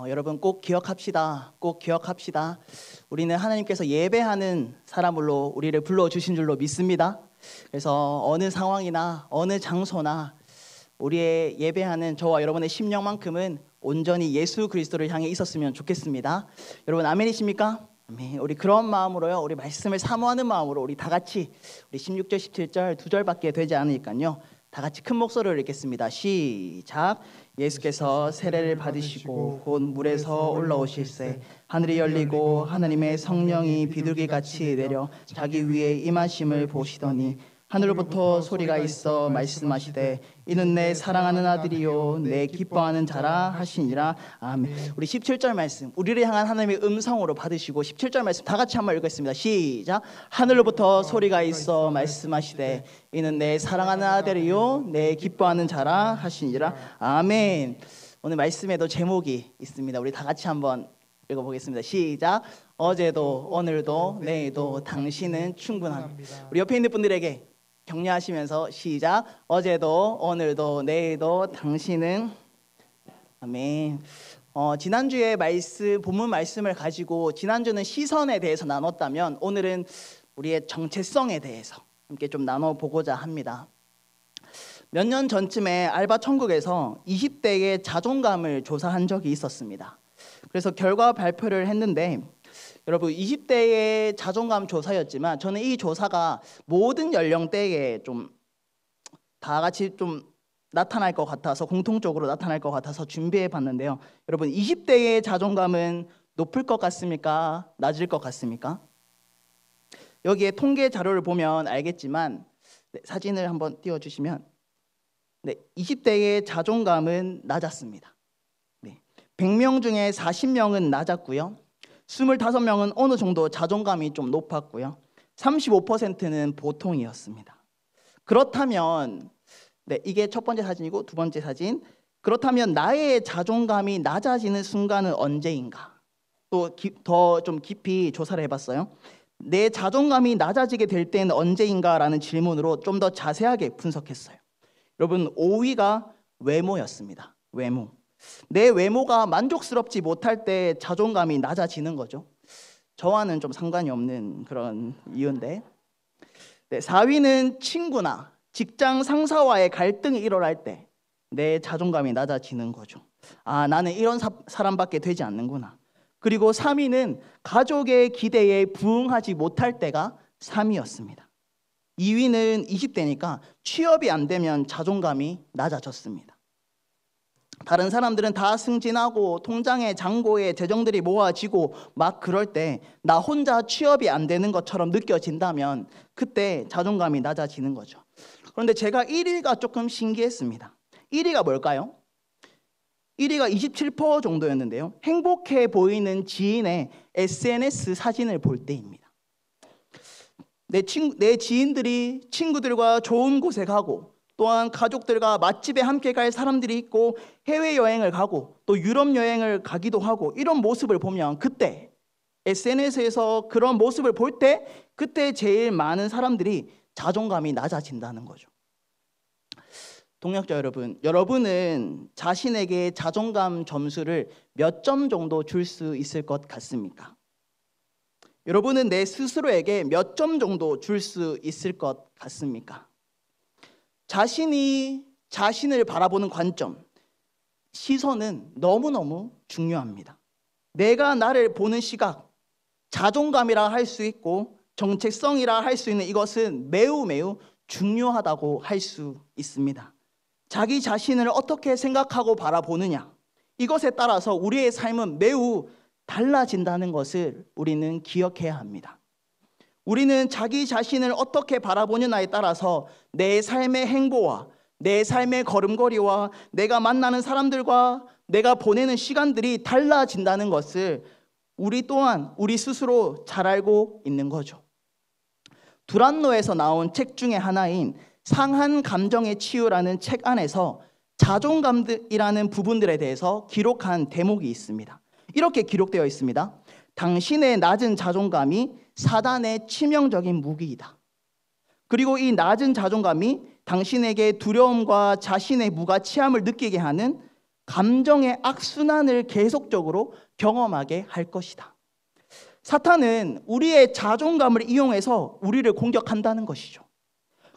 여러분 꼭 기억합시다. 꼭 기억합시다. 우리는 하나님께서 예배하는 사람으로 우리를 불러주신 줄로 믿습니다. 그래서 어느 상황이나 어느 장소나 우리의 예배하는 저와 여러분의 심령만큼은 온전히 예수 그리스도를 향해 있었으면 좋겠습니다. 여러분 아멘이십니까? 아멘. 우리 그런 마음으로요, 우리 말씀을 사모하는 마음으로 우리 다 같이 우리 16절 17절 두 절밖에 되지 않으니까요, 다 같이 큰 목소리로 읽겠습니다. 시작. 예수께서 세례를 받으시고 곧 물에서 올라오실새 하늘이 열리고 하나님의 성령이 비둘기같이 내려 자기 위에 임하심을 보시더니 하늘로부터 소리가 있어 말씀하시되 이는 내 사랑하는 아들이요 내 기뻐하는 자라 하시니라. 아멘. 우리 17절 말씀 우리를 향한 하나님의 음성으로 받으시고 17절 말씀 다 같이 한번 읽겠습니다. 시작. 하늘로부터 소리가 있어 말씀하시되 이는 내 사랑하는 아들이요 내 기뻐하는 자라 하시니라. 아멘. 오늘 말씀에도 제목이 있습니다. 우리 다 같이 한번 읽어보겠습니다. 시작. 어제도 오늘도 내일도 당신은 충분합니다. 우리 옆에 있는 분들에게 격려하시면서 시작. 어제도 오늘도 내일도 당신은. 아멘. 지난주에 본문 말씀을 가지고 지난주는 시선에 대해서 나눴다면 오늘은 우리의 정체성에 대해서 함께 좀 나눠보고자 합니다. 몇 년 전쯤에 알바천국에서 20대의 자존감을 조사한 적이 있었습니다. 그래서 결과 발표를 했는데 여러분 20대의 자존감 조사였지만 저는 이 조사가 모든 연령대에 좀 다 같이 좀 나타날 것 같아서 공통적으로 나타날 것 같아서 준비해 봤는데요. 여러분 20대의 자존감은 높을 것 같습니까? 낮을 것 같습니까? 여기에 통계 자료를 보면 알겠지만 사진을 한번 띄워주시면 20대의 자존감은 낮았습니다. 100명 중에 40명은 낮았고요. 25명은 어느 정도 자존감이 좀 높았고요. 35%는 보통이었습니다. 그렇다면 이게 첫 번째 사진이고 두 번째 사진. 그렇다면 나의 자존감이 낮아지는 순간은 언제인가? 또 더 좀 깊이 조사를 해봤어요. 내 자존감이 낮아지게 될 때는 언제인가라는 질문으로 좀 더 자세하게 분석했어요. 여러분 5위가 외모였습니다. 외모. 내 외모가 만족스럽지 못할 때 자존감이 낮아지는 거죠. 저와는 좀 상관이 없는 그런 이유인데 4위는 친구나 직장 상사와의 갈등이 일어날 때 내 자존감이 낮아지는 거죠. 아, 나는 이런 사람밖에 되지 않는구나. 그리고 3위는 가족의 기대에 부응하지 못할 때가 3위였습니다. 2위는 20대니까 취업이 안 되면 자존감이 낮아졌습니다. 다른 사람들은 다 승진하고 통장에 잔고에 재정들이 모아지고 막 그럴 때 나 혼자 취업이 안 되는 것처럼 느껴진다면 그때 자존감이 낮아지는 거죠. 그런데 제가 1위가 조금 신기했습니다. 1위가 뭘까요? 1위가 27% 정도였는데요. 행복해 보이는 지인의 SNS 사진을 볼 때입니다. 내 지인들이 친구들과 좋은 곳에 가고 또한 가족들과 맛집에 함께 갈 사람들이 있고 해외여행을 가고 또 유럽 여행을 가기도 하고 이런 모습을 보면 그때 SNS에서 그런 모습을 볼 때 그때 제일 많은 사람들이 자존감이 낮아진다는 거죠. 동역자 여러분, 여러분은 자신에게 자존감 점수를 몇 점 정도 줄 수 있을 것 같습니까? 여러분은 내 스스로에게 몇 점 정도 줄 수 있을 것 같습니까? 자신이 자신을 바라보는 관점, 시선은 너무너무 중요합니다. 내가 나를 보는 시각, 자존감이라 할 수 있고 정체성이라 할 수 있는 이것은 매우 매우 중요하다고 할 수 있습니다. 자기 자신을 어떻게 생각하고 바라보느냐, 이것에 따라서 우리의 삶은 매우 달라진다는 것을 우리는 기억해야 합니다. 우리는 자기 자신을 어떻게 바라보느냐에 따라서 내 삶의 행보와 내 삶의 걸음걸이와 내가 만나는 사람들과 내가 보내는 시간들이 달라진다는 것을 우리 또한 우리 스스로 잘 알고 있는 거죠. 두란노에서 나온 책 중에 하나인 상한 감정의 치유라는 책 안에서 자존감이라는 부분들에 대해서 기록한 대목이 있습니다. 이렇게 기록되어 있습니다. 당신의 낮은 자존감이 사단의 치명적인 무기이다. 그리고 이 낮은 자존감이 당신에게 두려움과 자신의 무가치함을 느끼게 하는 감정의 악순환을 계속적으로 경험하게 할 것이다. 사탄은 우리의 자존감을 이용해서 우리를 공격한다는 것이죠.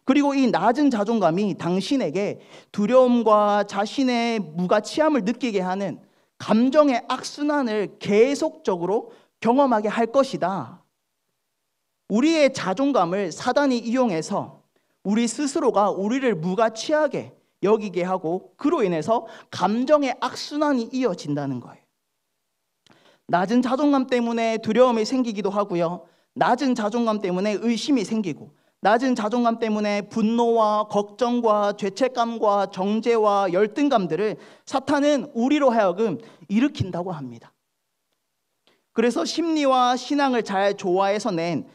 그리고 이 낮은 자존감이 당신에게 두려움과 자신의 무가치함을 느끼게 하는 감정의 악순환을 계속적으로 경험하게 할 것이다. 우리의 자존감을 사단이 이용해서 우리 스스로가 우리를 무가치하게 여기게 하고 그로 인해서 감정의 악순환이 이어진다는 거예요. 낮은 자존감 때문에 두려움이 생기기도 하고요. 낮은 자존감 때문에 의심이 생기고, 낮은 자존감 때문에 분노와 걱정과 죄책감과 정죄와 열등감들을 사탄은 우리로 하여금 일으킨다고 합니다. 그래서 심리와 신앙을 잘 조화해서 낸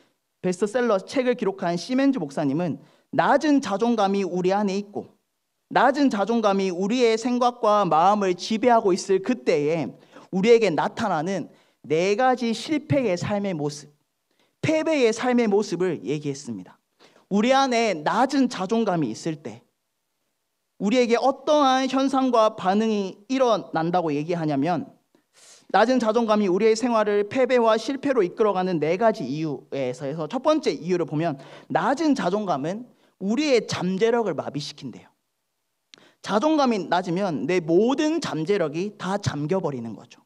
베스트셀러 책을 기록한 시멘즈 목사님은 낮은 자존감이 우리 안에 있고, 낮은 자존감이 우리의 생각과 마음을 지배하고 있을 그때에 우리에게 나타나는 4가지 실패의 삶의 모습, 패배의 삶의 모습을 얘기했습니다. 우리 안에 낮은 자존감이 있을 때 우리에게 어떠한 현상과 반응이 일어난다고 얘기하냐면, 낮은 자존감이 우리의 생활을 패배와 실패로 이끌어가는 4가지 이유에서 첫 번째 이유를 보면, 낮은 자존감은 우리의 잠재력을 마비시킨대요. 자존감이 낮으면 내 모든 잠재력이 다 잠겨버리는 거죠.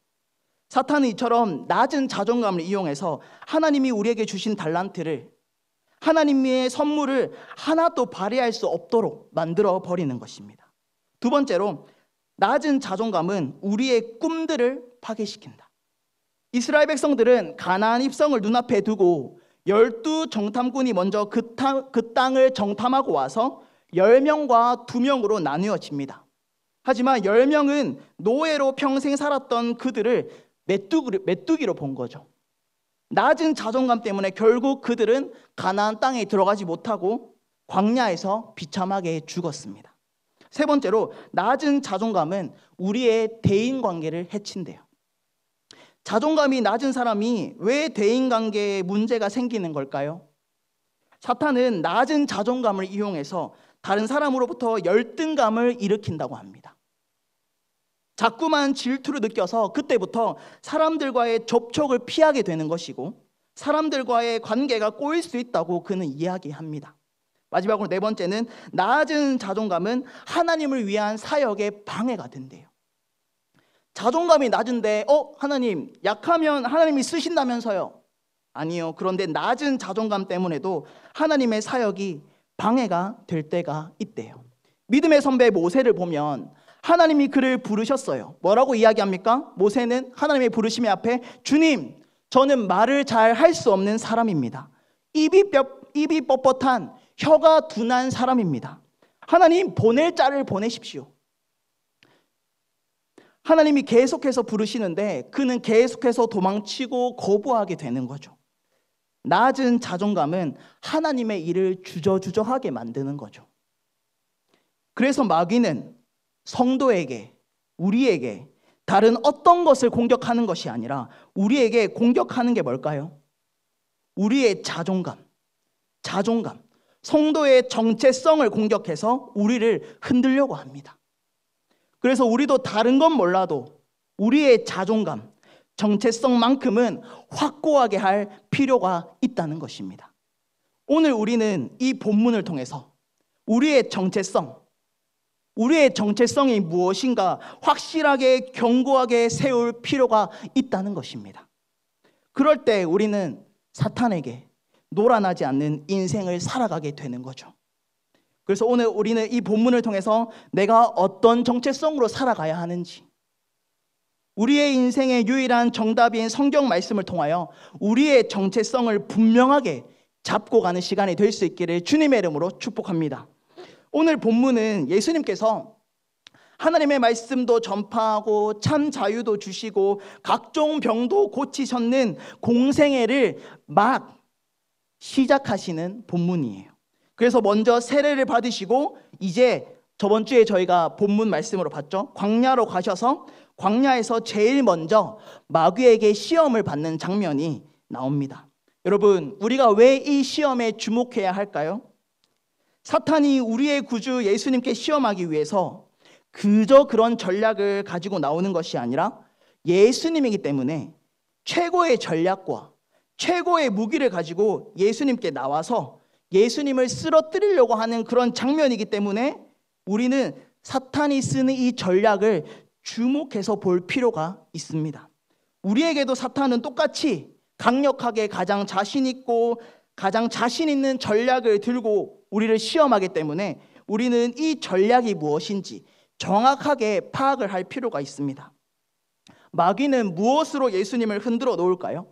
사탄은 이처럼 낮은 자존감을 이용해서 하나님이 우리에게 주신 달란트를, 하나님의 선물을 하나도 발휘할 수 없도록 만들어 버리는 것입니다. 두 번째로, 낮은 자존감은 우리의 꿈들을 파괴시킨다. 이스라엘 백성들은 가나안 입성을 눈앞에 두고 12 정탐꾼이 먼저 그 땅을 정탐하고 와서 10명과 2명으로 나누어집니다. 하지만 10명은 노예로 평생 살았던 그들을 메뚜기로 본 거죠. 낮은 자존감 때문에 결국 그들은 가나안 땅에 들어가지 못하고 광야에서 비참하게 죽었습니다. 세 번째로, 낮은 자존감은 우리의 대인관계를 해친대요. 자존감이 낮은 사람이 왜 대인관계에 문제가 생기는 걸까요? 사탄은 낮은 자존감을 이용해서 다른 사람으로부터 열등감을 일으킨다고 합니다. 자꾸만 질투를 느껴서 그때부터 사람들과의 접촉을 피하게 되는 것이고, 사람들과의 관계가 꼬일 수 있다고 그는 이야기합니다. 마지막으로 4번째는, 낮은 자존감은 하나님을 위한 사역에 방해가 된대요. 자존감이 낮은데 하나님 약하면 하나님이 쓰신다면서요? 아니요. 그런데 낮은 자존감 때문에도 하나님의 사역이 방해가 될 때가 있대요. 믿음의 선배 모세를 보면 하나님이 그를 부르셨어요. 뭐라고 이야기합니까? 모세는 하나님의 부르심의 앞에, 주님, 저는 말을 잘 할 수 없는 사람입니다. 입이 뻣뻣한 혀가 둔한 사람입니다. 하나님, 보낼 자를 보내십시오. 하나님이 계속해서 부르시는데 그는 계속해서 도망치고 거부하게 되는 거죠. 낮은 자존감은 하나님의 일을 주저주저하게 만드는 거죠. 그래서 마귀는 성도에게, 우리에게 다른 어떤 것을 공격하는 것이 아니라 우리에게 공격하는 게 뭘까요? 우리의 자존감, 성도의 정체성을 공격해서 우리를 흔들려고 합니다. 그래서 우리도 다른 건 몰라도 우리의 자존감, 정체성만큼은 확고하게 할 필요가 있다는 것입니다. 오늘 우리는 이 본문을 통해서 우리의 정체성이 무엇인가 확실하게 견고하게 세울 필요가 있다는 것입니다. 그럴 때 우리는 사탄에게 놀아나지 않는 인생을 살아가게 되는 거죠. 그래서 오늘 우리는 이 본문을 통해서 내가 어떤 정체성으로 살아가야 하는지, 우리의 인생의 유일한 정답인 성경 말씀을 통하여 우리의 정체성을 분명하게 잡고 가는 시간이 될 수 있기를 주님의 이름으로 축복합니다. 오늘 본문은 예수님께서 하나님의 말씀도 전파하고 참 자유도 주시고 각종 병도 고치셨는 공생애를 막 시작하시는 본문이에요. 그래서 먼저 세례를 받으시고, 이제 저번 주에 저희가 본문 말씀으로 봤죠. 광야로 가셔서 광야에서 제일 먼저 마귀에게 시험을 받는 장면이 나옵니다. 여러분, 우리가 왜 이 시험에 주목해야 할까요? 사탄이 우리의 구주 예수님께 시험하기 위해서 그저 그런 전략을 가지고 나오는 것이 아니라 예수님이기 때문에 최고의 전략과 최고의 무기를 가지고 예수님께 나와서 예수님을 쓰러뜨리려고 하는 그런 장면이기 때문에 우리는 사탄이 쓰는 이 전략을 주목해서 볼 필요가 있습니다. 우리에게도 사탄은 똑같이 강력하게 가장 자신 있고 가장 자신 있는 전략을 들고 우리를 시험하기 때문에 우리는 이 전략이 무엇인지 정확하게 파악을 할 필요가 있습니다. 마귀는 무엇으로 예수님을 흔들어 놓을까요?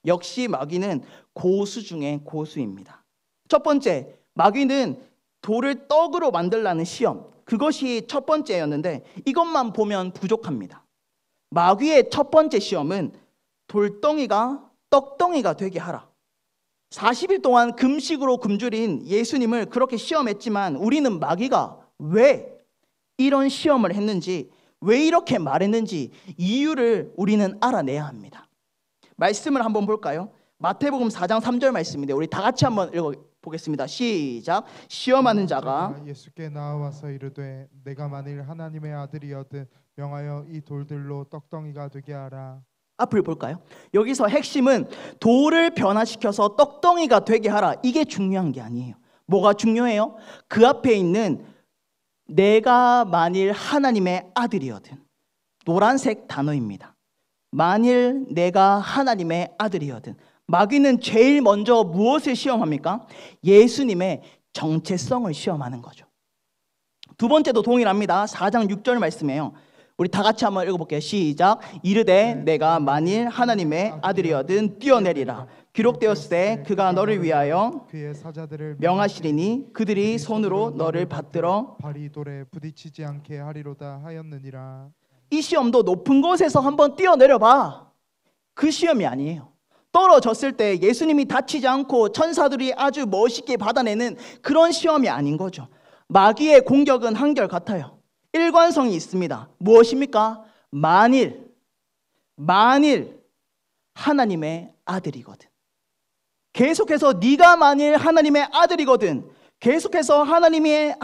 역시 마귀는 고수 중에 고수입니다. 첫 번째, 마귀는 돌을 떡으로 만들라는 시험, 그것이 첫 번째였는데 이것만 보면 부족합니다. 마귀의 첫 번째 시험은 돌덩이가 떡덩이가 되게 하라. 40일 동안 금식으로 굶주린 예수님을 그렇게 시험했지만 우리는 마귀가 왜 이런 시험을 했는지, 왜 이렇게 말했는지 이유를 우리는 알아내야 합니다. 말씀을 한번 볼까요? 마태복음 4장 3절 말씀인데 우리 다 같이 한번 읽어보겠습니다. 시작. 시험하는 자가 예수께 나와서 이르되 내가 만일 하나님의 아들이거든 명하여 이 돌들로 떡덩이가 되게 하라. 앞을 볼까요? 여기서 핵심은 돌을 변화시켜서 떡덩이가 되게 하라. 이게 중요한 게 아니에요. 뭐가 중요해요? 그 앞에 있는 내가 만일 하나님의 아들이거든. 노란색 단어입니다. 만일 내가 하나님의 아들이거든. 마귀는 제일 먼저 무엇을 시험합니까? 예수님의 정체성을 시험하는 거죠. 두 번째도 동일합니다. 4장 6절 말씀이에요. 우리 다 같이 한번 읽어볼게요. 시작. 이르되 내가 만일 하나님의 아들이거든 뛰어내리라. 기록되었으되 그가 너를 위하여 그의 사자들을 명하시리니 그들이 손으로 너를 받들어 발이 돌에 부딪히지 않게 하리로다 하였느니라. 이 시험도 높은 곳에서 한번 뛰어내려봐. 그 시험이 아니에요. 떨어졌을 때 예수님이 다치지 않고 천사들이 아주 멋있게 받아내는 그런 시험이 아닌 거죠. 마귀의 공격은 한결같아요. 일관성이 있습니다. 무엇입니까? 만일 하나님의 아들이거든. 계속해서 네가 만일 하나님의 아들이거든. 계속해서 하나님의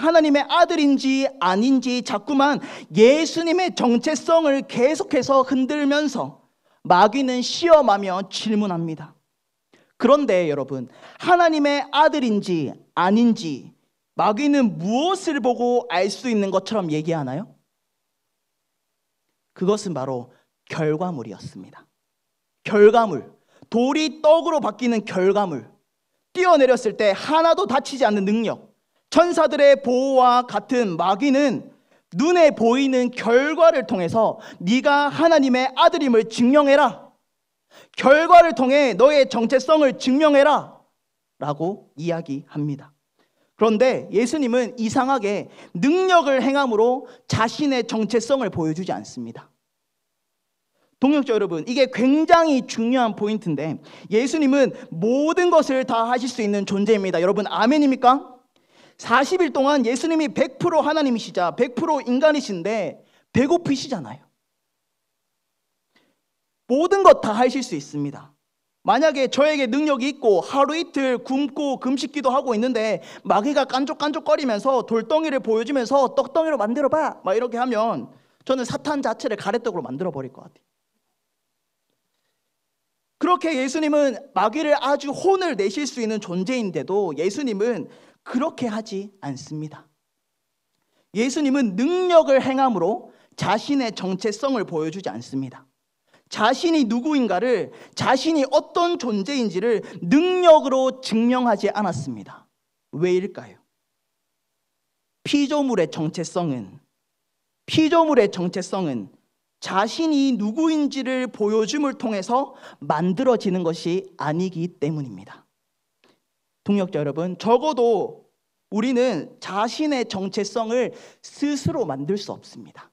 아들인지 아닌지 자꾸만 예수님의 정체성을 계속해서 흔들면서 마귀는 시험하며 질문합니다. 그런데 여러분, 하나님의 아들인지 아닌지 마귀는 무엇을 보고 알 수 있는 것처럼 얘기하나요? 그것은 바로 결과물이었습니다. 결과물. 돌이 떡으로 바뀌는 결과물. 뛰어내렸을 때 하나도 다치지 않는 능력. 천사들의 보호와 같은 마귀는 눈에 보이는 결과를 통해서 네가 하나님의 아들임을 증명해라. 결과를 통해 너의 정체성을 증명해라 라고 이야기합니다. 그런데 예수님은 이상하게 능력을 행함으로 자신의 정체성을 보여주지 않습니다. 동역자 여러분, 이게 굉장히 중요한 포인트인데 예수님은 모든 것을 다 하실 수 있는 존재입니다. 여러분 아멘입니까? 40일 동안 예수님이 100% 하나님이시자 100% 인간이신데 배고프시잖아요. 모든 것 다 하실 수 있습니다. 만약에 저에게 능력이 있고 하루 이틀 굶고 금식기도 하고 있는데 마귀가 깐족깐족거리면서 돌덩이를 보여주면서 떡덩이로 만들어봐 막 이렇게 하면 저는 사탄 자체를 가래떡으로 만들어버릴 것 같아요. 그렇게 예수님은 마귀를 아주 혼을 내실 수 있는 존재인데도 예수님은 그렇게 하지 않습니다. 예수님은 능력을 행함으로 자신의 정체성을 보여주지 않습니다. 자신이 누구인가를, 자신이 어떤 존재인지를 능력으로 증명하지 않았습니다. 왜일까요? 피조물의 정체성은 자신이 누구인지를 보여줌을 통해서 만들어지는 것이 아니기 때문입니다. 동역자 여러분, 적어도 우리는 자신의 정체성을 스스로 만들 수 없습니다.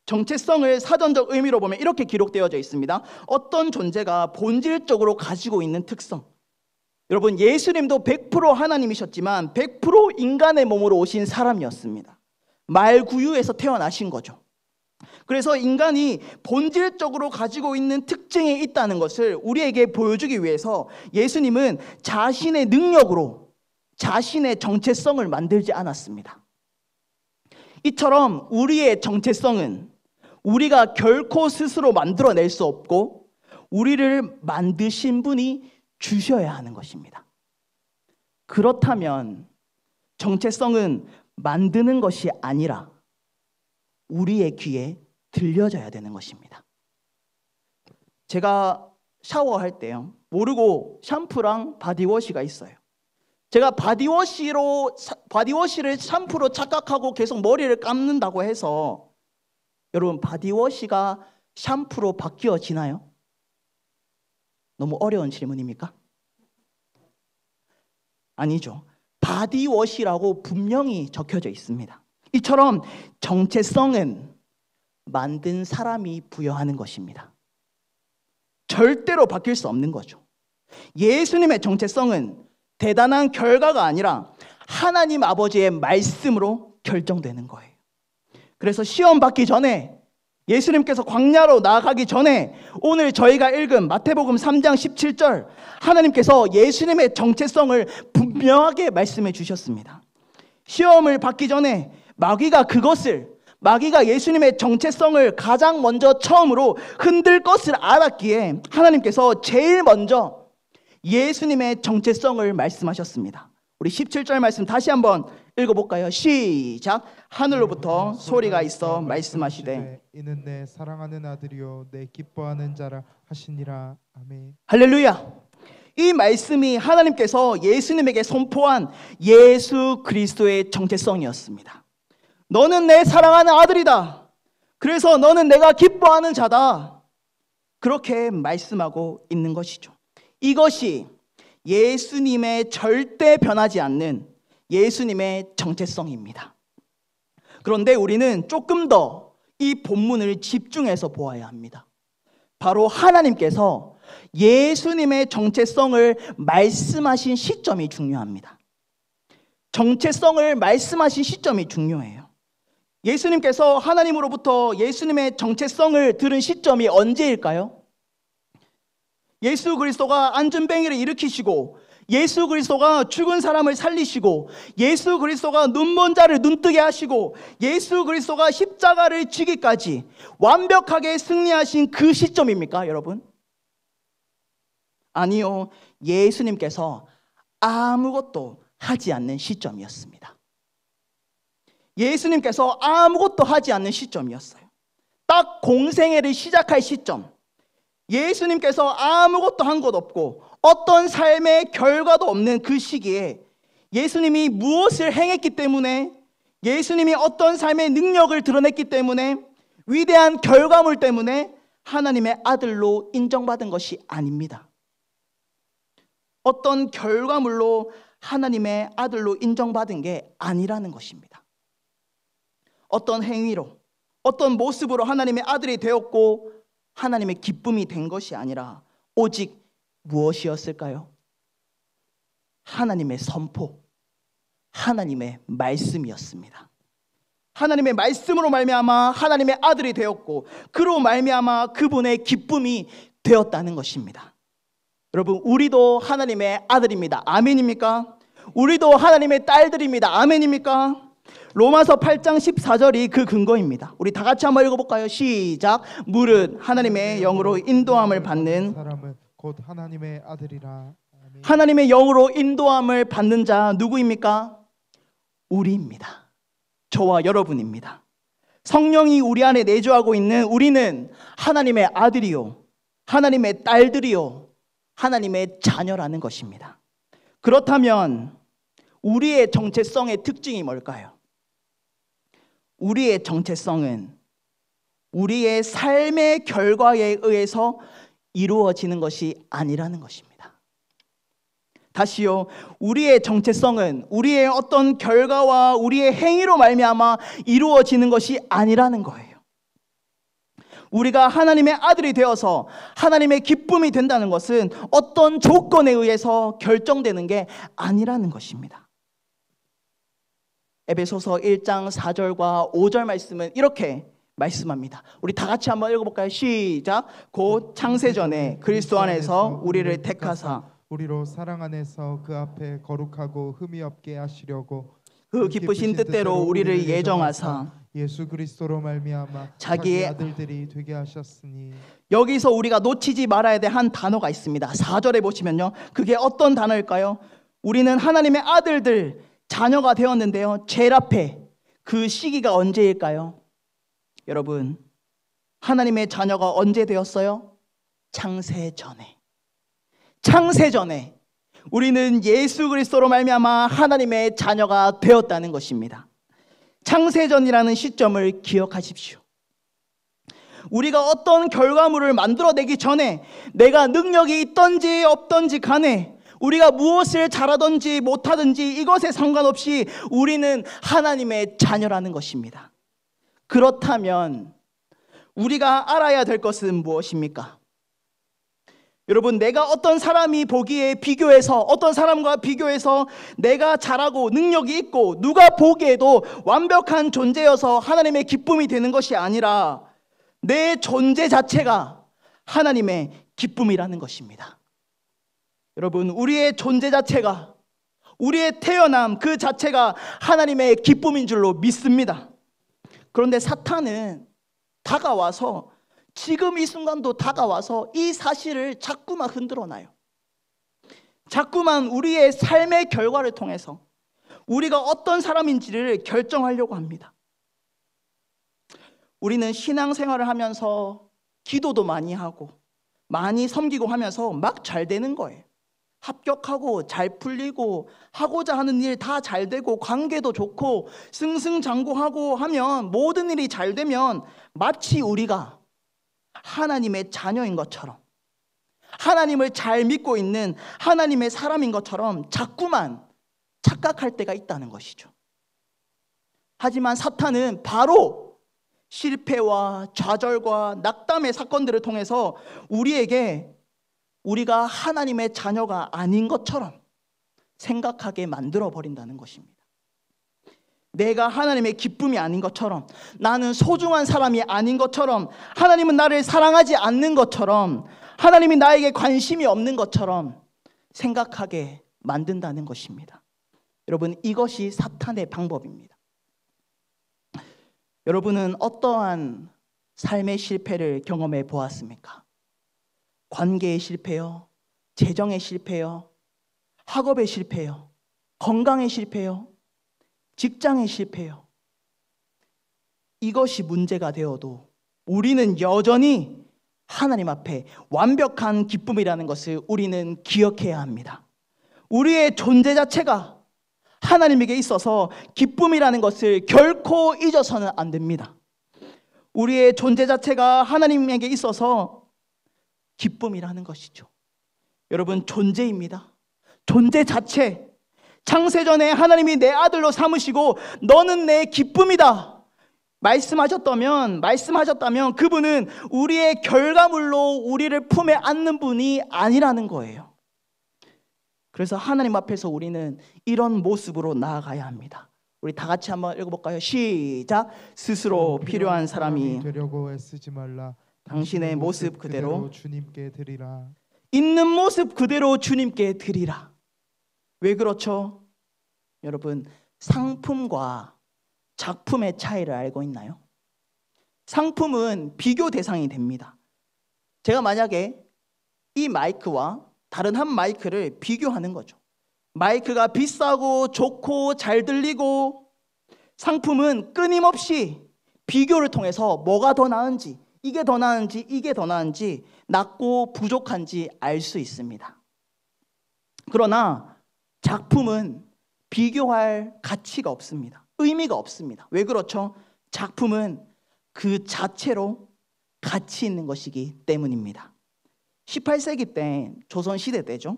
정체성을 사전적 의미로 보면 이렇게 기록되어져 있습니다. 어떤 존재가 본질적으로 가지고 있는 특성. 여러분, 예수님도 100% 하나님이셨지만 100% 인간의 몸으로 오신 사람이었습니다. 말구유에서 태어나신 거죠. 그래서 인간이 본질적으로 가지고 있는 특징이 있다는 것을 우리에게 보여주기 위해서 예수님은 자신의 능력으로 자신의 정체성을 만들지 않았습니다. 이처럼 우리의 정체성은 우리가 결코 스스로 만들어낼 수 없고 우리를 만드신 분이 주셔야 하는 것입니다. 그렇다면 정체성은 만드는 것이 아니라 우리의 귀에 들려져야 되는 것입니다. 제가 샤워할 때요, 모르고 샴푸랑 바디워시가 있어요. 제가 바디워시를 샴푸로 착각하고 계속 머리를 감는다고 해서 여러분 바디워시가 샴푸로 바뀌어지나요? 너무 어려운 질문입니까? 아니죠. 바디워시라고 분명히 적혀져 있습니다. 이처럼 정체성은 만든 사람이 부여하는 것입니다. 절대로 바뀔 수 없는 거죠. 예수님의 정체성은 대단한 결과가 아니라 하나님 아버지의 말씀으로 결정되는 거예요. 그래서 시험 받기 전에, 예수님께서 광야로 나아가기 전에 오늘 저희가 읽은 마태복음 3장 17절, 하나님께서 예수님의 정체성을 분명하게 말씀해 주셨습니다. 시험을 받기 전에 마귀가 예수님의 정체성을 가장 먼저 처음으로 흔들 것을 알았기에 하나님께서 제일 먼저 예수님의 정체성을 말씀하셨습니다. 우리 17절 말씀 다시 한번 읽어볼까요? 시작. 하늘로부터 소리가 있어 말씀하시되 이는 내 사랑하는 아들이요 내 기뻐하는 자라 하시니라. 아멘. 할렐루야. 이 말씀이 하나님께서 예수님에게 선포한 예수 그리스도의 정체성이었습니다. 너는 내 사랑하는 아들이다. 그래서 너는 내가 기뻐하는 자다. 그렇게 말씀하고 있는 것이죠. 이것이 예수님의 절대 변하지 않는 예수님의 정체성입니다. 그런데 우리는 조금 더 이 본문을 집중해서 보아야 합니다. 바로 하나님께서 예수님의 정체성을 말씀하신 시점이 중요합니다. 정체성을 말씀하신 시점이 중요해요. 예수님께서 하나님으로부터 예수님의 정체성을 들은 시점이 언제일까요? 예수 그리스도가 안전뱅이를 일으키시고, 예수 그리스도가 죽은 사람을 살리시고, 예수 그리스도가 눈먼 자를 눈뜨게 하시고, 예수 그리스도가 십자가를 지기까지 완벽하게 승리하신 그 시점입니까, 여러분? 아니요. 예수님께서 아무것도 하지 않는 시점이었습니다. 예수님께서 아무것도 하지 않는 시점이었어요. 딱 공생애를 시작할 시점, 예수님께서 아무것도 한 것 없고 어떤 삶의 결과도 없는 그 시기에 예수님이 무엇을 행했기 때문에, 예수님이 어떤 삶의 능력을 드러냈기 때문에, 위대한 결과물 때문에 하나님의 아들로 인정받은 것이 아닙니다. 어떤 결과물로 하나님의 아들로 인정받은 게 아니라는 것입니다. 어떤 행위로, 어떤 모습으로 하나님의 아들이 되었고 하나님의 기쁨이 된 것이 아니라 오직 무엇이었을까요? 하나님의 선포, 하나님의 말씀이었습니다. 하나님의 말씀으로 말미암아 하나님의 아들이 되었고, 그로 말미암아 그분의 기쁨이 되었다는 것입니다. 여러분, 우리도 하나님의 아들입니다. 아멘입니까? 우리도 하나님의 딸들입니다. 아멘입니까? 로마서 8장 14절이 그 근거입니다. 우리 다 같이 한번 읽어볼까요? 시작. 무릇 하나님의 영으로 인도함을 받는 사람은 곧 하나님의 아들이라. 아멘. 하나님의 영으로 인도함을 받는 자 누구입니까? 우리입니다. 저와 여러분입니다. 성령이 우리 안에 내주하고 있는 우리는 하나님의 아들이요, 하나님의 딸들이요, 하나님의 자녀라는 것입니다. 그렇다면 우리의 정체성의 특징이 뭘까요? 우리의 정체성은 우리의 삶의 결과에 의해서 이루어지는 것이 아니라는 것입니다. 다시요, 우리의 정체성은 우리의 어떤 결과와 우리의 행위로 말미암아 이루어지는 것이 아니라는 거예요. 우리가 하나님의 아들이 되어서 하나님의 기쁨이 된다는 것은 어떤 조건에 의해서 결정되는 게 아니라는 것입니다. 에베소서 1장 4절과 5절 말씀은 이렇게 말씀합니다. 우리 다 같이 한번 읽어볼까요? 시작. 곧 창세전에 그리스도 안에서 우리를 택하사 우리로 사랑 안에서 그 앞에 거룩하고 흠이 없게 하시려고 그 기쁘신 뜻대로 우리를 예정하사 예수 그리스도로 말미암아 자기의 자기 아들들이 되게 하셨으니. 여기서 우리가 놓치지 말아야 될 한 단어가 있습니다. 4절에 보시면요. 그게 어떤 단어일까요? 우리는 하나님의 아들들, 자녀가 되었는데요. 제일 앞에 그 시기가 언제일까요? 여러분, 하나님의 자녀가 언제 되었어요? 창세 전에. 창세 전에 우리는 예수 그리스도로 말미암아 하나님의 자녀가 되었다는 것입니다. 창세전이라는 시점을 기억하십시오. 우리가 어떤 결과물을 만들어내기 전에 내가 능력이 있든지 없든지 간에 우리가 무엇을 잘하든지 못하든지 이것에 상관없이 우리는 하나님의 자녀라는 것입니다. 그렇다면 우리가 알아야 될 것은 무엇입니까? 여러분, 내가 어떤 사람이 보기에 비교해서 어떤 사람과 비교해서 내가 잘하고 능력이 있고 누가 보기에도 완벽한 존재여서 하나님의 기쁨이 되는 것이 아니라 내 존재 자체가 하나님의 기쁨이라는 것입니다. 여러분, 우리의 존재 자체가, 우리의 태어남 그 자체가 하나님의 기쁨인 줄로 믿습니다. 그런데 사탄은 다가와서, 지금 이 순간도 다가와서 이 사실을 자꾸만 흔들어놔요. 자꾸만 우리의 삶의 결과를 통해서 우리가 어떤 사람인지를 결정하려고 합니다. 우리는 신앙생활을 하면서 기도도 많이 하고 많이 섬기고 하면서 막 잘 되는 거예요. 합격하고 잘 풀리고 하고자 하는 일 다 잘 되고 관계도 좋고 승승장구하고 하면, 모든 일이 잘 되면 마치 우리가 하나님의 자녀인 것처럼, 하나님을 잘 믿고 있는 하나님의 사람인 것처럼 자꾸만 착각할 때가 있다는 것이죠. 하지만 사탄은 바로 실패와 좌절과 낙담의 사건들을 통해서 우리에게 우리가 하나님의 자녀가 아닌 것처럼 생각하게 만들어버린다는 것입니다. 내가 하나님의 기쁨이 아닌 것처럼, 나는 소중한 사람이 아닌 것처럼, 하나님은 나를 사랑하지 않는 것처럼, 하나님이 나에게 관심이 없는 것처럼 생각하게 만든다는 것입니다. 여러분, 이것이 사탄의 방법입니다. 여러분은 어떠한 삶의 실패를 경험해 보았습니까? 관계의 실패요, 재정의 실패요, 학업의 실패요, 건강의 실패요, 직장의 실패요. 이것이 문제가 되어도 우리는 여전히 하나님 앞에 완벽한 기쁨이라는 것을 우리는 기억해야 합니다. 우리의 존재 자체가 하나님에게 있어서 기쁨이라는 것을 결코 잊어서는 안 됩니다. 우리의 존재 자체가 하나님에게 있어서 기쁨이라는 것이죠. 여러분, 존재입니다. 존재 자체. 창세전에 하나님이 내 아들로 삼으시고 너는 내 기쁨이다 말씀하셨다면 그분은 우리의 결과물로 우리를 품에 안는 분이 아니라는 거예요. 그래서 하나님 앞에서 우리는 이런 모습으로 나아가야 합니다. 우리 다 같이 한번 읽어볼까요? 시작. 스스로 필요한 사람이 되려고 애쓰지 말라. 당신의 모습 그대로 주님께 드리라. 있는 모습 그대로 주님께 드리라. 왜 그렇죠? 여러분, 상품과 작품의 차이를 알고 있나요? 상품은 비교 대상이 됩니다. 제가 만약에 이 마이크와 다른 한 마이크를 비교하는 거죠. 마이크가 비싸고 좋고 잘 들리고, 상품은 끊임없이 비교를 통해서 뭐가 더 나은지, 이게 더 나은지 이게 더 나은지, 낫고 부족한지 알 수 있습니다. 그러나 작품은 비교할 가치가 없습니다. 의미가 없습니다. 왜 그렇죠? 작품은 그 자체로 가치 있는 것이기 때문입니다. 18세기 때, 조선시대 때죠.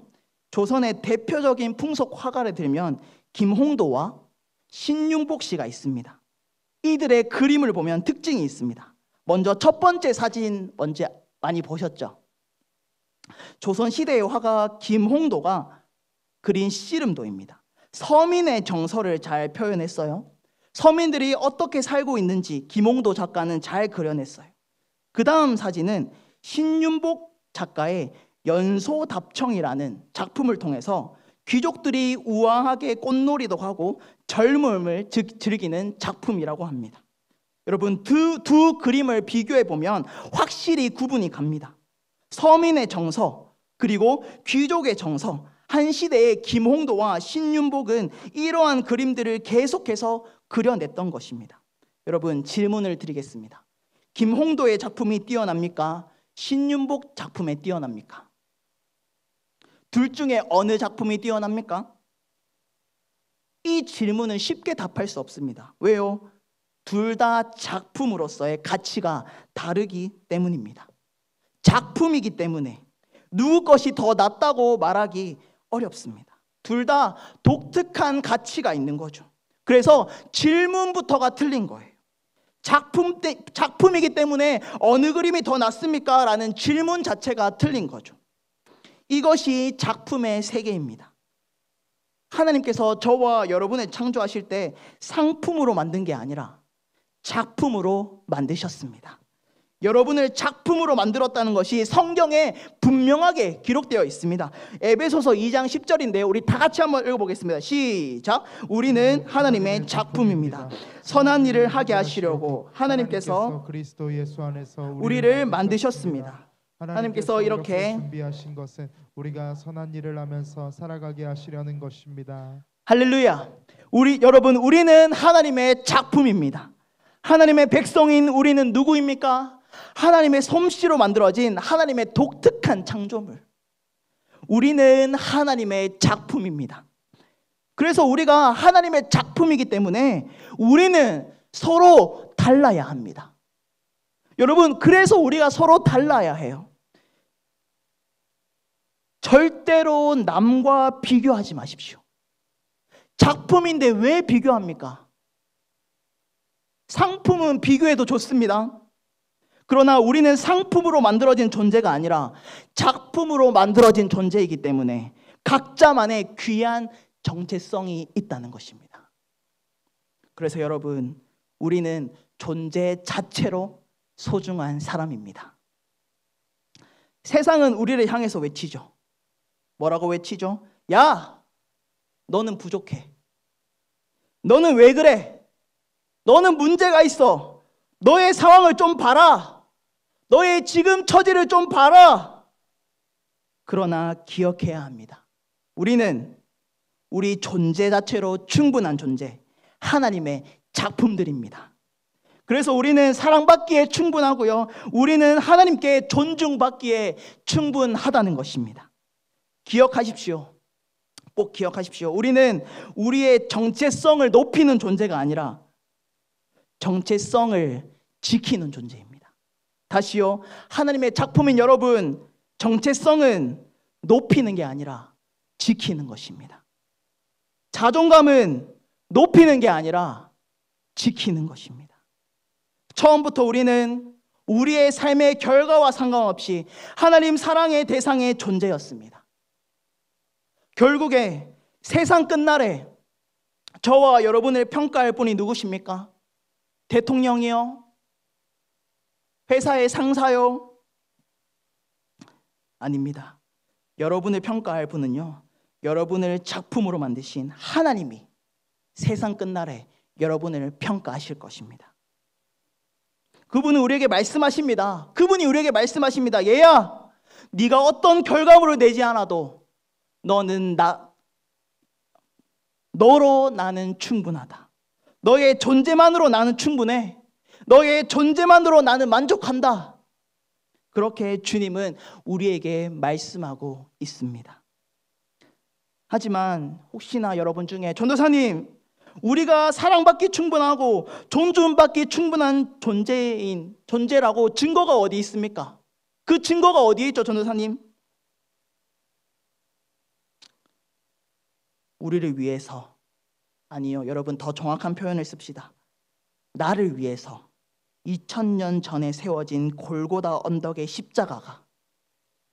조선의 대표적인 풍속 화가를 들면 김홍도와 신윤복 씨가 있습니다. 이들의 그림을 보면 특징이 있습니다. 먼저 첫 번째 사진 먼저 많이 보셨죠? 조선시대의 화가 김홍도가 그린 씨름도입니다. 서민의 정서를 잘 표현했어요. 서민들이 어떻게 살고 있는지 김홍도 작가는 잘 그려냈어요. 그 다음 사진은 신윤복 작가의 연소답청이라는 작품을 통해서 귀족들이 우아하게 꽃놀이도 하고 젊음을 즐기는 작품이라고 합니다. 여러분, 두 그림을 비교해 보면 확실히 구분이 갑니다. 서민의 정서 그리고 귀족의 정서, 한 시대의 김홍도와 신윤복은 이러한 그림들을 계속해서 그려냈던 것입니다. 여러분, 질문을 드리겠습니다. 김홍도의 작품이 뛰어납니까? 신윤복 작품에 뛰어납니까? 둘 중에 어느 작품이 뛰어납니까? 이 질문은 쉽게 답할 수 없습니다. 왜요? 둘 다 작품으로서의 가치가 다르기 때문입니다. 작품이기 때문에 누구 것이 더 낫다고 말하기 어렵습니다. 둘 다 독특한 가치가 있는 거죠. 그래서 질문부터가 틀린 거예요. 작품이기 때문에 어느 그림이 더 낫습니까? 라는 질문 자체가 틀린 거죠. 이것이 작품의 세계입니다. 하나님께서 저와 여러분을 창조하실 때 상품으로 만든 게 아니라 작품으로 만드셨습니다. 여러분을 작품으로 만들었다는 것이 성경에 분명하게 기록되어 있습니다. 에베소서 2장 10절인데요. 우리 다 같이 한번 읽어보겠습니다. 시작. 우리는 하나님의 작품입니다. 선한 일을 하게 하시려고 하나님께서 그리스도 예수 안에서 우리를 만드셨습니다. 하나님께서 이렇게 준비하신 것은 우리가 선한 일을 하면서 살아가게 하시려는 것입니다. 할렐루야. 여러분, 우리는 하나님의 작품입니다. 하나님의 백성인 우리는 누구입니까? 하나님의 솜씨로 만들어진 하나님의 독특한 창조물. 우리는 하나님의 작품입니다. 그래서 우리가 하나님의 작품이기 때문에 우리는 서로 달라야 합니다. 여러분, 그래서 우리가 서로 달라야 해요. 절대로 남과 비교하지 마십시오. 작품인데 왜 비교합니까? 상품은 비교해도 좋습니다. 그러나 우리는 상품으로 만들어진 존재가 아니라 작품으로 만들어진 존재이기 때문에 각자만의 귀한 정체성이 있다는 것입니다. 그래서 여러분, 우리는 존재 자체로 소중한 사람입니다. 세상은 우리를 향해서 외치죠. 뭐라고 외치죠? 야, 너는 부족해. 너는 왜 그래? 너는 문제가 있어. 너의 상황을 좀 봐라. 너의 지금 처지를 좀 봐라. 그러나 기억해야 합니다. 우리는 우리 존재 자체로 충분한 존재, 하나님의 작품들입니다. 그래서 우리는 사랑받기에 충분하고요. 우리는 하나님께 존중받기에 충분하다는 것입니다. 기억하십시오. 꼭 기억하십시오. 우리는 우리의 정체성을 높이는 존재가 아니라 정체성을 지키는 존재입니다. 다시요. 하나님의 작품인 여러분, 정체성은 높이는 게 아니라 지키는 것입니다. 자존감은 높이는 게 아니라 지키는 것입니다. 처음부터 우리는 우리의 삶의 결과와 상관없이 하나님 사랑의 대상의 존재였습니다. 결국에 세상 끝날에 저와 여러분을 평가할 분이 누구십니까? 대통령이요? 회사의 상사요? 아닙니다. 여러분을 평가할 분은요, 여러분을 작품으로 만드신 하나님이 세상 끝날에 여러분을 평가하실 것입니다. 그분은 우리에게 말씀하십니다. 그분이 우리에게 말씀하십니다. 얘야, 네가 어떤 결과물을 내지 않아도 너로 나는 충분하다. 너의 존재만으로 나는 충분해. 너의 존재만으로 나는 만족한다. 그렇게 주님은 우리에게 말씀하고 있습니다. 하지만 혹시나 여러분 중에 전도사님, 우리가 사랑받기 충분하고 존중받기 충분한 존재라고 증거가 어디 있습니까? 그 증거가 어디에 있죠, 전도사님? 우리를 위해서, 아니요, 여러분 더 정확한 표현을 씁시다. 나를 위해서 2000년 전에 세워진 골고다 언덕의 십자가가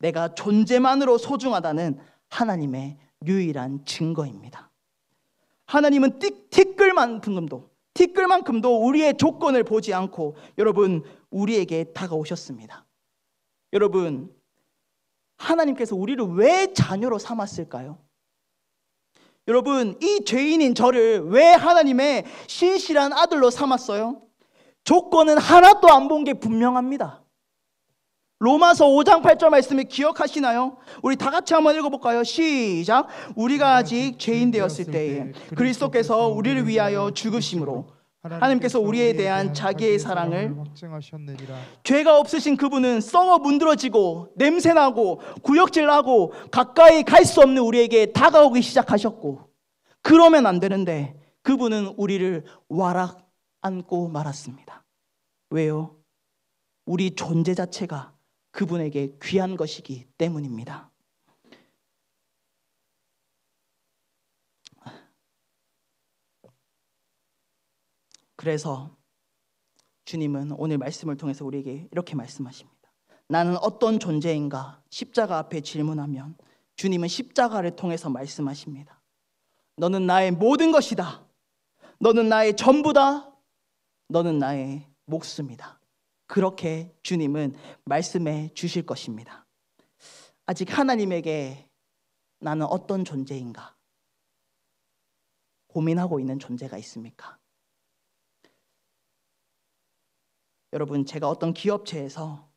내가 존재만으로 소중하다는 하나님의 유일한 증거입니다. 하나님은 티끌만큼도 우리의 조건을 보지 않고 여러분 우리에게 다가오셨습니다. 여러분, 하나님께서 우리를 왜 자녀로 삼았을까요? 여러분, 이 죄인인 저를 왜 하나님의 신실한 아들로 삼았어요? 조건은 하나도 안 본 게 분명합니다. 로마서 5장 8절 말씀을 기억하시나요? 우리 다 같이 한번 읽어볼까요? 시작. 우리가 아직 죄인 되었을 때에 그리스도께서 우리를 위하여 죽으심으로 하나님께서 우리에 대한 자기의 사랑을 확증하셨느니라. 죄가 없으신 그분은 썩어 문드러지고 냄새나고 구역질나고 가까이 갈 수 없는 우리에게 다가오기 시작하셨고, 그러면 안 되는데 그분은 우리를 와락 안고 말았습니다. 왜요? 우리 존재 자체가 그분에게 귀한 것이기 때문입니다. 그래서 주님은 오늘 말씀을 통해서 우리에게 이렇게 말씀하십니다. 나는 어떤 존재인가? 십자가 앞에 질문하면 주님은 십자가를 통해서 말씀하십니다. 너는 나의 모든 것이다. 너는 나의 전부다. 너는 나의 목숨이다. 그렇게 주님은 말씀해 주실 것입니다. 아직 하나님에게 나는 어떤 존재인가 고민하고 있는 존재가 있습니까? 여러분, 제가 어떤 기업체에서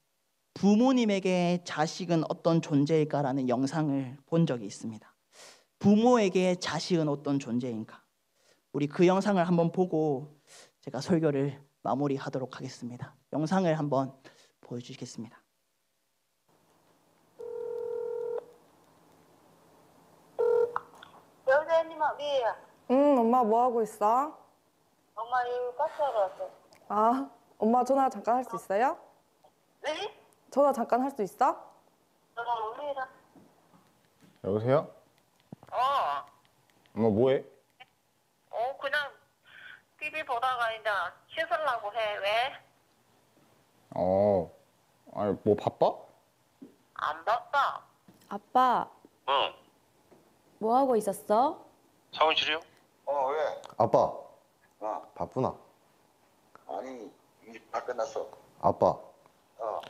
부모님에게 자식은 어떤 존재일까라는 영상을 본 적이 있습니다. 부모에게 자식은 어떤 존재인가? 우리 그 영상을 한번 보고 제가 설교를 마무리하도록 하겠습니다. 영상을 한번 보여주시겠습니다. 여자님 어디에요? 응, 엄마 뭐 하고 있어? 엄마 이거 가스하러 왔어. 아, 엄마 전화 잠깐 할 수 있어요? 네? 전화 잠깐 할 수 있어? 너가 어디에서? 여보세요? 어. 엄마 뭐해? 그냥 TV 보다가 이제 씻으려고 해. 왜? 아니 뭐 바빠? 안 바빠. 아빠, 응. 뭐 하고 있었어? 사무실이요? 왜? 아빠, 바쁘나? 아니, 일 다 끝났어. 아빠, 어.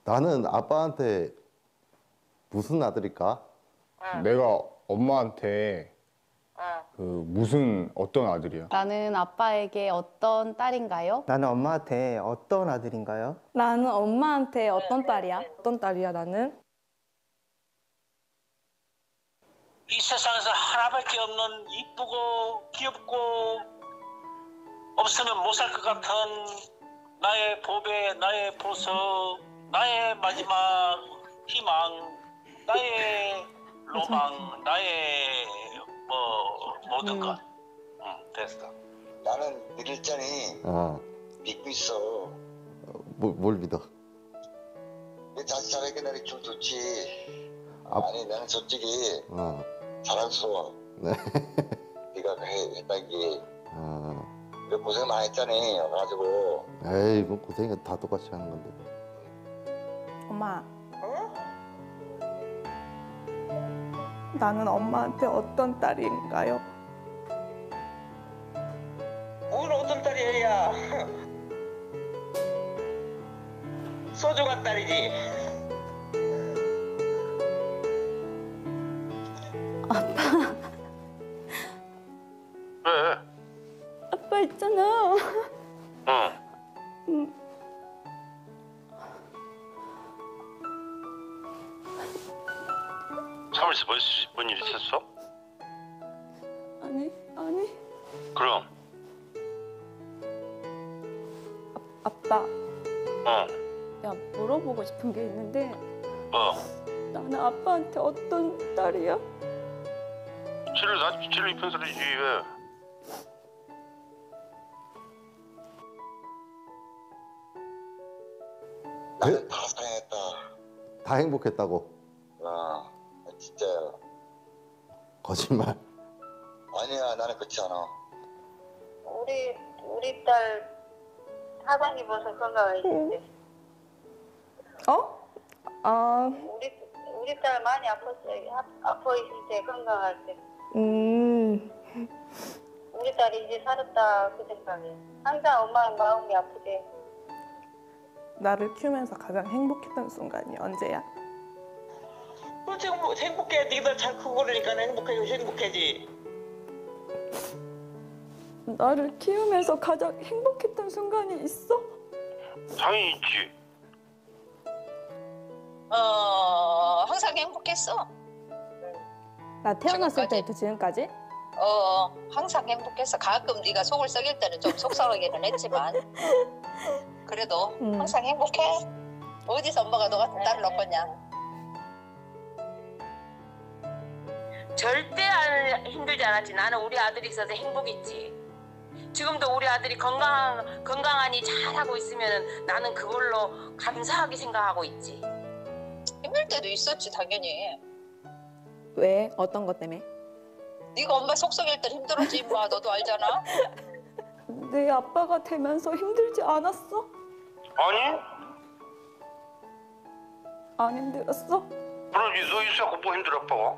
나는 아빠한테 무슨 아들일까? 내가 엄마한테 그 무슨 어떤 아들이야? 나는 아빠에게 어떤 딸인가요? 나는 엄마한테 어떤 아들인가요? 나는 엄마한테 어떤 딸이야? 어떤 딸이야, 나는? 이 세상에서 하나밖에 없는 이쁘고 귀엽고 없으면 못 살 것 같은 나의 보배, 나의 보석, 나의 마지막 희망, 나의 로망, 나의 모든 것. 됐어. 나는 믿을자니 믿고 있어. 뭘 믿어? 내 자식 잘하게 내가 좀 좋지. 아. 아니, 나는 솔직히 자랑스러워. 네. 네가 했다기. 너 고생 많이 했잖니. 와가지고. 에이, 뭐 고생이 다 똑같이 하는 건데. 엄마. 나는 엄마한테 어떤 딸인가요? 오늘 어떤 딸이야? 소중한 딸이지. 왜? 아빠 있잖아. 응. 사무실에서 뭔 일 있었어? 아니. 그럼. 아빠, 어. 야, 물어보고 싶은 게 있는데 뭐? 나는 아빠한테 어떤 딸이야? 칠로 이쁜 소리지 왜? 나는 다 사랑했다. 다 행복했다고? 진짜야. 거짓말. 아니야, 나는 그렇지 않아. 우리 딸 사장 입어서 건강해 있는데. 어? 우리 딸 많이 아팠어요. 아파 있을 때 건강할 때. 우리 딸이 이제 살았다 그 생각에. 항상 엄마는 마음이 아프지. 나를 키우면서 가장 행복했던 순간이 언제야? 그렇지, 행복해. 네가 잘 크고 그러니까 행복해지. 나를 키우면서 가장 행복했던 순간이 있어? 당연히 있지. 항상 행복했어. 나 태어났을 지금까지? 때부터 지금까지? 항상 행복했어. 가끔 네가 속을 썩일 때는 좀 속상하기는 했지만 그래도 항상 행복해. 어디서 엄마가 너 같은 딸을 얻겠냐. 절대 힘들지 않았지. 나는 우리 아들이 있어서 행복했지. 지금도 우리 아들이 건강하니 잘하고 있으면 나는 그걸로 감사하게 생각하고 있지. 힘들 때도 있었지 당연히. 왜? 어떤 것 때문에? 네가 엄마 속 썩일 때 힘들었지 임마. 너도 알잖아. 내 아빠가 되면서 힘들지 않았어? 아니? 안 힘들었어? 그러지. 너 있어갖고 뭐 힘들어 아빠가?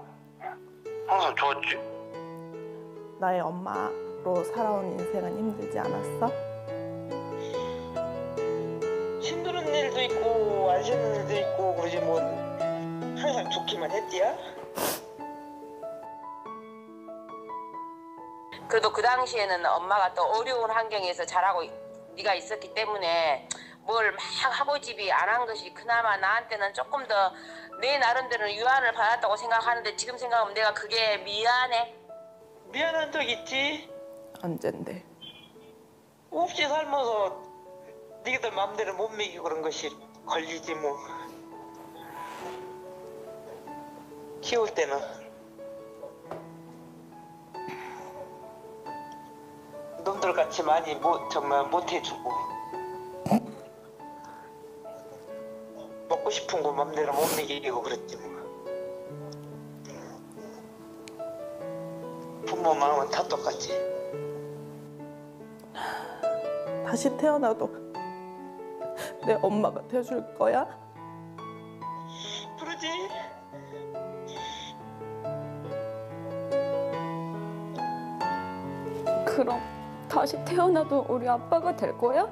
항상 좋았지. 나의 엄마로 살아온 인생은 힘들지 않았어? 힘든 일도 있고 안 힘든 일도 있고 그러지 뭐 항상 좋기만 했지야? 그래도 그 당시에는 엄마가 또 어려운 환경에서 자라고 네가 있었기 때문에 뭘 막 하고 집이 안 한 것이 그나마 나한테는 조금 더 내 나름대로는 유한을 받았다고 생각하는데 지금 생각하면 내가 그게 미안해. 미안한 적 있지? 언젠데? 없이 살면서 니들 맘대로 못 먹이고 그런 것이 걸리지 뭐. 키울 때는 놈들같이 많이 정말 못 해주고 먹고 싶은 거 맘대로 못 먹이고 그랬지 뭐. 부모 마음은 다 똑같지. 다시 태어나도 내 엄마가 돼줄 거야? 그러지. 그럼 다시 태어나도 우리 아빠가 될 거야?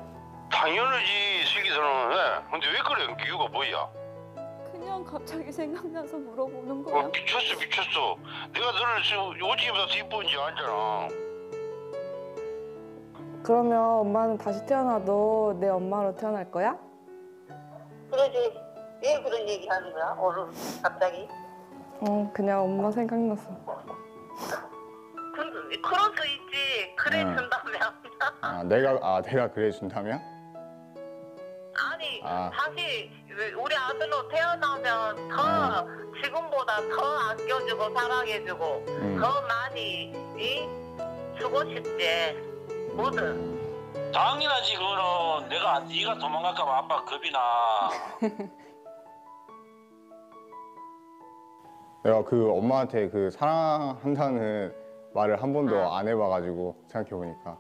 당연하지 슬기서는. 왜? 근데 왜 그래? 이유가 뭐야? 그냥 갑자기 생각나서 물어보는 거야. 미쳤어. 내가 너를 지금 오지기보다 더 이쁜지 알잖아. 그러면 엄마는 다시 태어나도 내 엄마로 태어날 거야? 그러지. 왜 그런 얘기 하는 거야? 오늘 갑자기? 그냥 엄마 생각났어. 그럴 수 있지. 그래 준다면. 내가 그래 준다면? 아니 아. 다시 우리 아들로 태어나면 더 지금보다 더 아껴주고 사랑해주고 더 많이 주고 싶지. 뭐든. 당연하지. 그거는 네가 도망갈까 봐 아빠 겁이 나. 내가 그 엄마한테 그 사랑한다는 말을 한 번도 안 해봐가지고 생각해보니까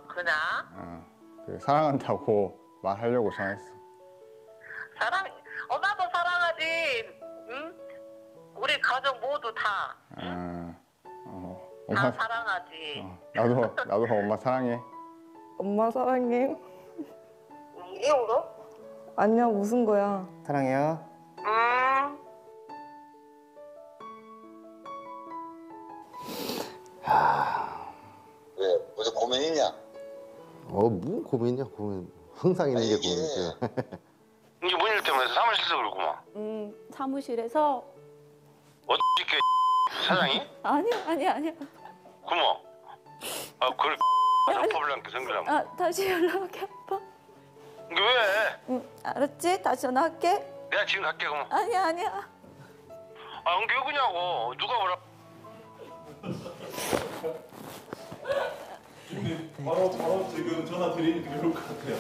그냥 그 사랑한다고 말하려고 전화했어. 엄마도 사랑하지. 응? 우리 가족 모두 다. 엄마 사랑하지. 나도 엄마 사랑해. 엄마 사랑해. 왜 울어? 아니야, 무슨 거야. 사랑해요. 왜? 무슨 고민 있냐? 무슨 고민이야, 고민. 항상 있는 게 고민이죠. 이게 뭔 일 때문에 사무실에서 그러구만. 사무실에서 어떻게 사장이? 아니야. 그뭐? 그걸 잡아보려니까 생기려면. 다시 연락할게 아빠. 이게 왜? 알았지? 다시 전화할게. 내가 지금 갈게 그럼. 아니야. 이게 왜 그냐고. 누가 뭐라. 바로 지금 전화 드리는 게 좋을 것 같아요.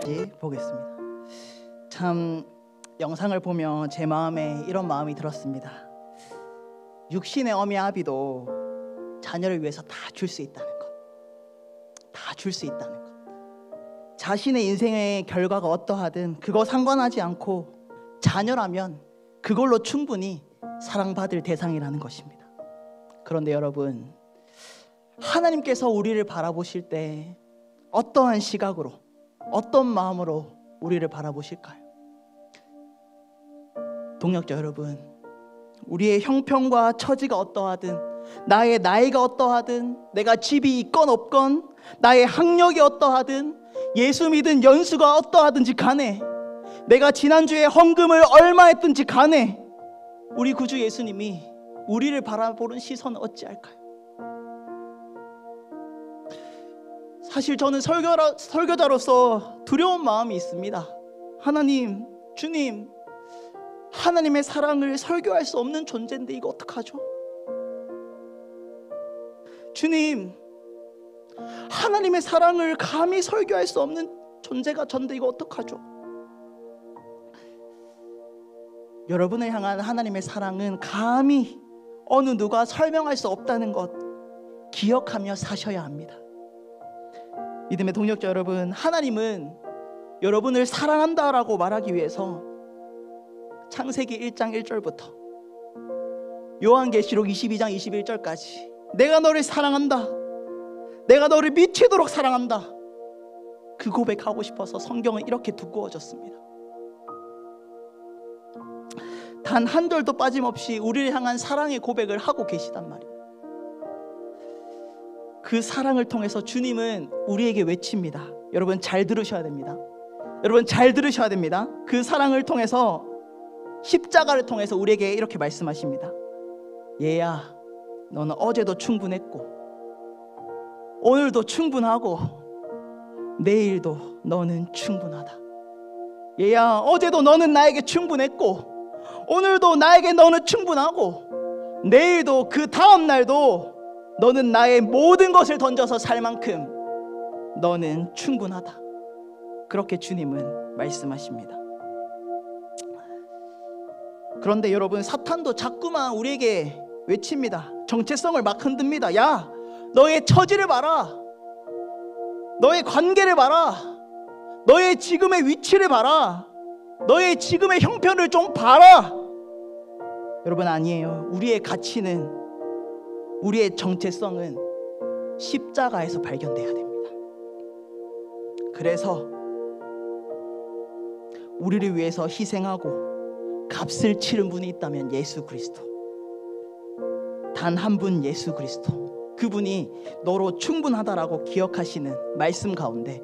예, 보겠습니다. 참 영상을 보며 제 마음에 이런 마음이 들었습니다. 육신의 어미 아비도 자녀를 위해서 다 줄 수 있다는 것. 다 줄 수 있다는 것. 자신의 인생의 결과가 어떠하든 그거 상관하지 않고 자녀라면 그걸로 충분히 사랑받을 대상이라는 것입니다. 그런데 여러분, 하나님께서 우리를 바라보실 때 어떠한 시각으로, 어떤 마음으로 우리를 바라보실까요? 동역자 여러분, 우리의 형편과 처지가 어떠하든 나의 나이가 어떠하든, 내가 집이 있건 없건, 나의 학력이 어떠하든, 예수 믿은 연수가 어떠하든지 간에, 내가 지난주에 헌금을 얼마 했든지 간에 우리 구주 예수님이 우리를 바라보는 시선은 어찌할까요? 사실 저는 설교자로서 두려운 마음이 있습니다. 하나님, 주님, 하나님의 사랑을 설교할 수 없는 존재인데 이거 어떡하죠? 주님, 하나님의 사랑을 감히 설교할 수 없는 존재가 전데 이거 어떡하죠? 여러분을 향한 하나님의 사랑은 감히 어느 누가 설명할 수 없다는 것 기억하며 사셔야 합니다. 믿음의 동역자 여러분, 하나님은 여러분을 사랑한다라고 말하기 위해서 창세기 1장 1절부터 요한계시록 22장 21절까지 내가 너를 사랑한다, 내가 너를 미치도록 사랑한다, 그 고백하고 싶어서 성경은 이렇게 두꺼워졌습니다. 단 한 절도 빠짐없이 우리를 향한 사랑의 고백을 하고 계시단 말이에요. 그 사랑을 통해서 주님은 우리에게 외칩니다. 여러분 잘 들으셔야 됩니다. 여러분 잘 들으셔야 됩니다. 그 사랑을 통해서, 십자가를 통해서 우리에게 이렇게 말씀하십니다. 얘야, 너는 어제도 충분했고 오늘도 충분하고 내일도 너는 충분하다. 얘야, 어제도 너는 나에게 충분했고 오늘도 나에게 너는 충분하고 내일도 그 다음 날도 너는 나의 모든 것을 던져서 살 만큼 너는 충분하다. 그렇게 주님은 말씀하십니다. 그런데 여러분, 사탄도 자꾸만 우리에게 외칩니다. 정체성을 막 흔듭니다. 야, 너의 처지를 봐라, 너의 관계를 봐라, 너의 지금의 위치를 봐라, 너의 지금의 형편을 좀 봐라. 여러분 아니에요. 우리의 가치는, 우리의 정체성은 십자가에서 발견돼야 됩니다. 그래서 우리를 위해서 희생하고 값을 치른 분이 있다면 예수 그리스도, 단 한 분 예수 그리스도, 그분이 너로 충분하다라고 기억하시는 말씀 가운데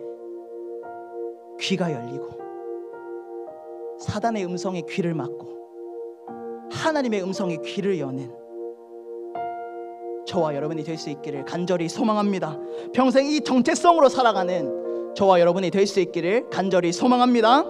귀가 열리고 사단의 음성에 귀를 막고 하나님의 음성에 귀를 여는 저와 여러분이 될 수 있기를 간절히 소망합니다. 평생 이 정체성으로 살아가는 저와 여러분이 될 수 있기를 간절히 소망합니다.